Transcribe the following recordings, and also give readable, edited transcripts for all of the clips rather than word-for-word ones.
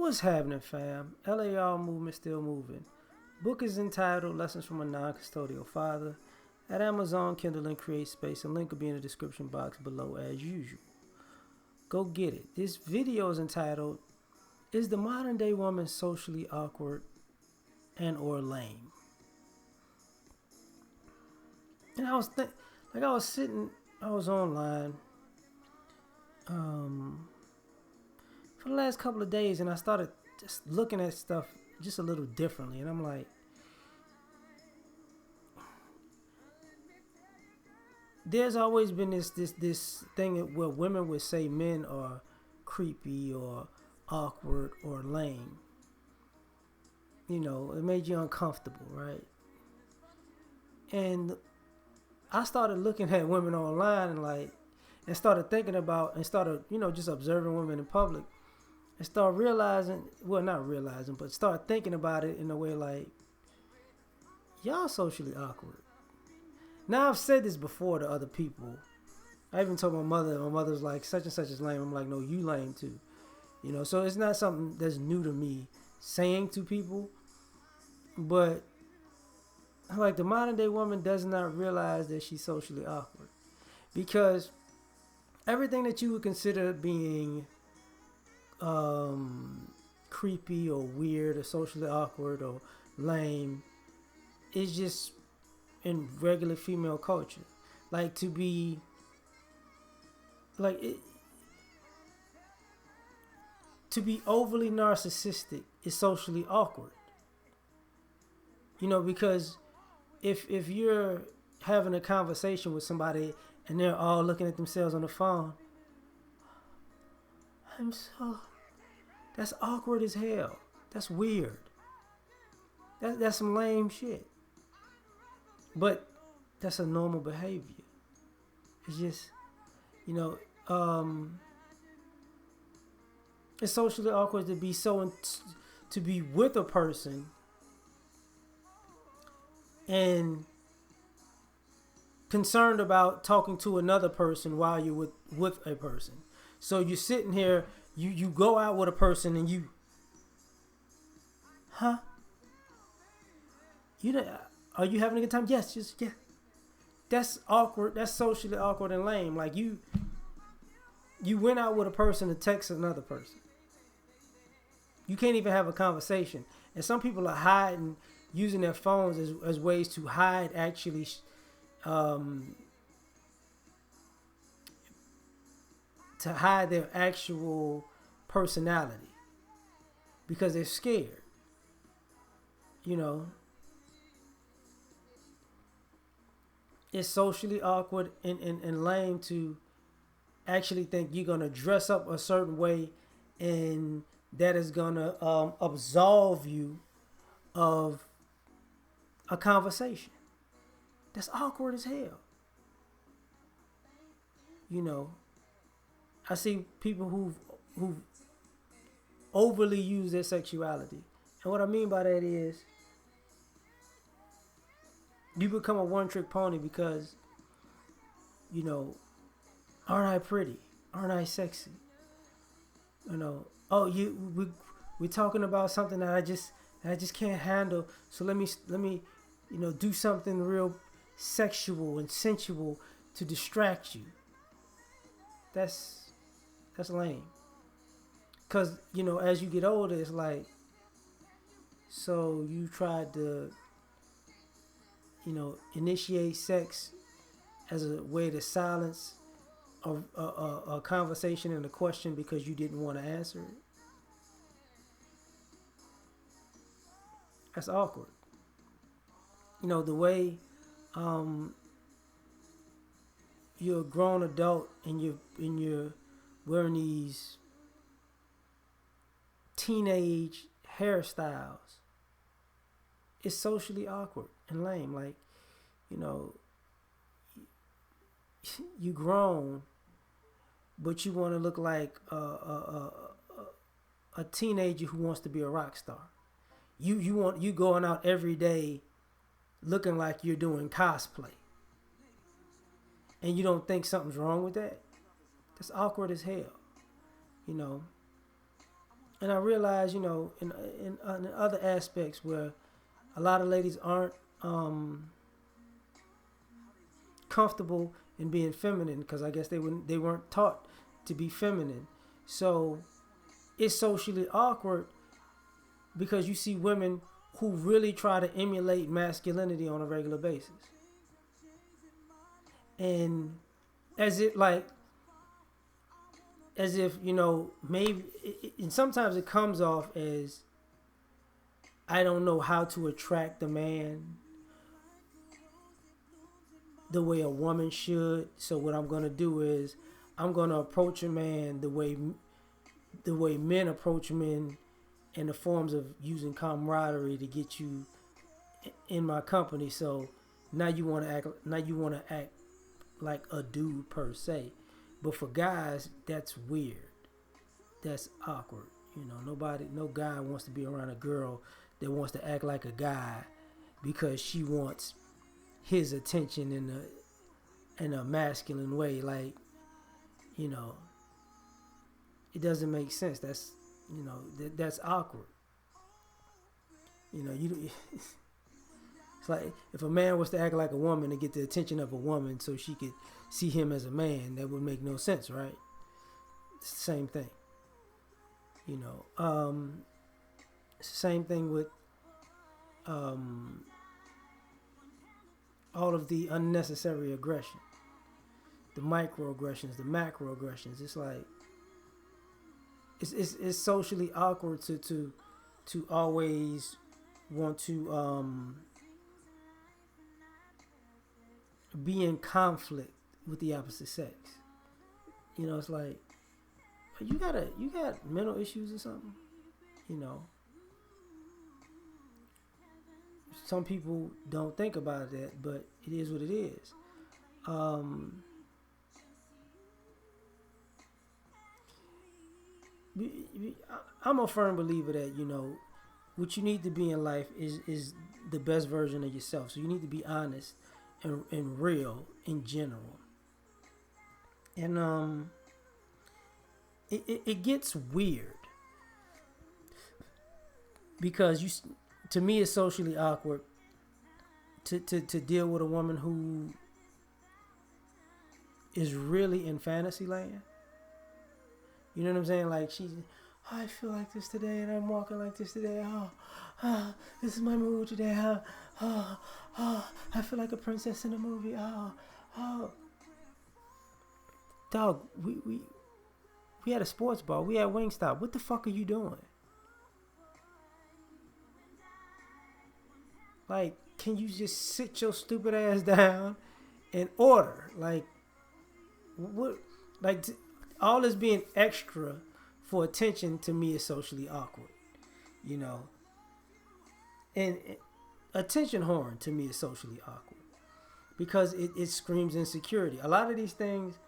What's happening, fam? L.A.R. movement still moving. Book is entitled Lessons from a Non-Custodial Father at Amazon, Kindle, and Create Space. A link will be in the description box below as usual. Go get it. This video is entitled, Is the Modern Day Woman Socially Awkward and or Lame? And I was online for the last couple of days, and I started just looking at stuff just a little differently, and I'm like, there's always been this thing where women would say men are creepy or awkward or lame. You know, it made you uncomfortable, right? And I started looking at women online and started thinking about and started, just observing women in public and start realizing, well, not realizing, but start thinking about it in a way like, y'all socially awkward. Now, I've said this before to other people. I even told my mother's like, such and such is lame. I'm like, no, you lame too. So it's not something that's new to me saying to people, but like the modern day woman does not realize that she's socially awkward, because everything that you would consider being creepy or weird or socially awkward or lame is just in regular female culture. Like to be like it, to be overly narcissistic is socially awkward. Because if you're having a conversation with somebody and they're all looking at themselves on the phone, that's awkward as hell. That's weird. That's some lame shit. But that's a normal behavior. It's just, it's socially awkward to be to be with a person and concerned about talking to another person while you're with a person. So you're sitting here, you go out with a person and are you having a good time? Yes, just yeah. That's awkward. That's socially awkward and lame. Like you went out with a person to text another person. You can't even have a conversation. And some people are hiding, using their phones as ways to hide actually to hide their actual personality because they're scared. It's socially awkward and lame to actually think you're going to dress up a certain way and that is going to absolve you of a conversation. That's awkward as hell. I see people who overly use their sexuality. And what I mean by that is you become a one-trick pony because, aren't I pretty? Aren't I sexy? We're talking about something that I just can't handle. So let me do something real sexual and sensual to distract you. That's lame. Cause as you get older, it's like, so you tried to initiate sex as a way to silence a conversation and a question because you didn't want to answer it. That's awkward. The way you're a grown adult and you're wearing these teenage hairstyles, it's socially awkward and lame. Like, you grown, but you want to look like a teenager who wants to be a rock star. You going out every day looking like you're doing cosplay, and you don't think something's wrong with that. That's awkward as hell. and I realize, in other aspects where a lot of ladies aren't comfortable in being feminine because I guess they weren't taught to be feminine. So it's socially awkward because you see women who really try to emulate masculinity on a regular basis. And as if like as if, maybe and sometimes it comes off as I don't know how to attract a man the way a woman should. So what I'm gonna do is I'm gonna approach a man the way men approach men in the forms of using camaraderie to get you in my company. So now you want to act like a dude per se. But for guys, that's weird. That's awkward. No guy wants to be around a girl that wants to act like a guy because she wants his attention in a masculine way. Like, it doesn't make sense. That's awkward. It's like if a man was to act like a woman to get the attention of a woman so she could see him as a man, that would make no sense, right? It's the same thing. It's the same thing with all of the unnecessary aggression, the microaggressions, the macroaggressions. It's like it's socially awkward to always want to be in conflict with the opposite sex. It's like you got mental issues or something. Some people don't think about that, but it is what it is. I'm a firm believer that what you need to be in life is the best version of yourself. So you need to be honest and real in general. And it gets weird because to me it's socially awkward to deal with a woman who is really in fantasy land. You know what I'm saying? Like I feel like this today, and I'm walking like this today. This is my mood today. I feel like a princess in a movie. Dog, we had a sports bar. We had Wingstop. What the fuck are you doing? Like, can you just sit your stupid ass down and order? Like, what? Like, all this being extra for attention to me is socially awkward, and attention horn to me is socially awkward because it screams insecurity. A lot of these things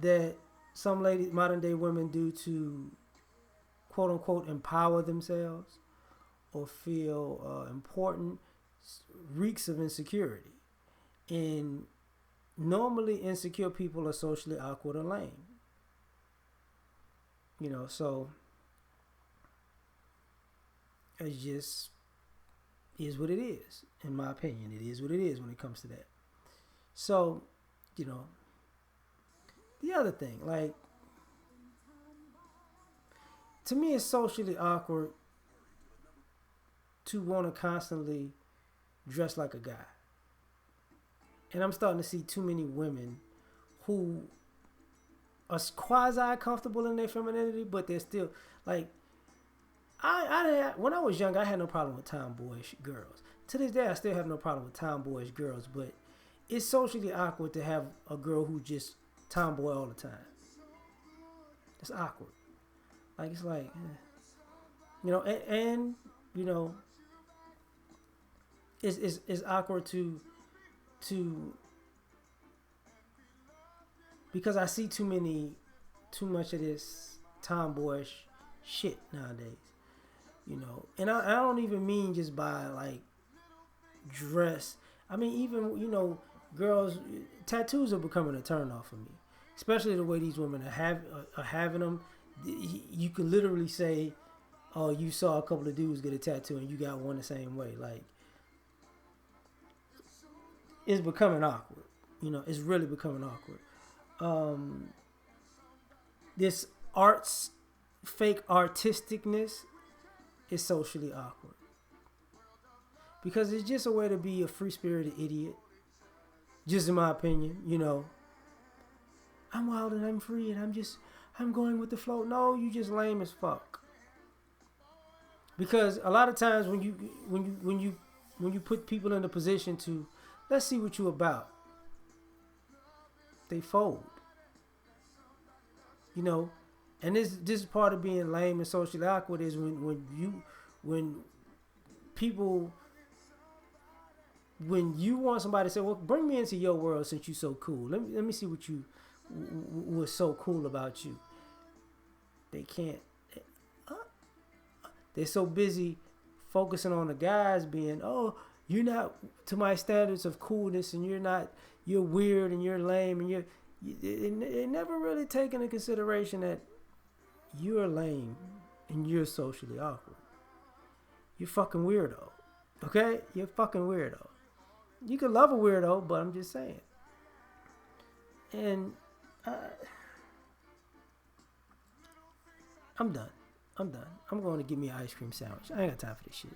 that some modern day women do to quote unquote empower themselves or feel important reeks of insecurity, and normally insecure people are socially awkward or lame. So it just is what it is, in my opinion. It is what it is when it comes to that. So, the other thing, like, to me it's socially awkward to want to constantly dress like a guy. And I'm starting to see too many women who are quasi comfortable in their femininity, but they're still like, when I was young, I had no problem with tomboyish girls. To this day, I still have no problem with tomboyish girls, but it's socially awkward to have a girl who just tomboy all the time. It's awkward. Like, it's like, and it's awkward to because I see too much of this tomboyish shit nowadays, and I don't even mean just by like dress. I mean, even girls, tattoos are becoming a turn off for me, especially the way these women are having them. You can literally say oh, you saw a couple of dudes get a tattoo and you got one the same way. Like, it's becoming awkward. It's really becoming awkward. Um, this arts, fake artisticness is socially awkward because it's just a way to be a free spirited idiot. Just in my opinion, I'm wild and I'm free and I'm going with the flow. No, you just lame as fuck. Because a lot of times when you put people in a position to, let's see what you about, they fold. And this is part of being lame and socially awkward is when people when you want somebody to say, well, bring me into your world since you so cool. Let me see what you what's so cool about you. They can't. They're so busy focusing on the guys being, oh, you're not to my standards of coolness, and you're weird and you're lame, and they never really take into consideration that you're lame and you're socially awkward. You're fucking weirdo. Okay? You're fucking weirdo. You can love a weirdo, but I'm just saying. And I'm done. I'm going to give me an ice cream sandwich. I ain't got time for this shit.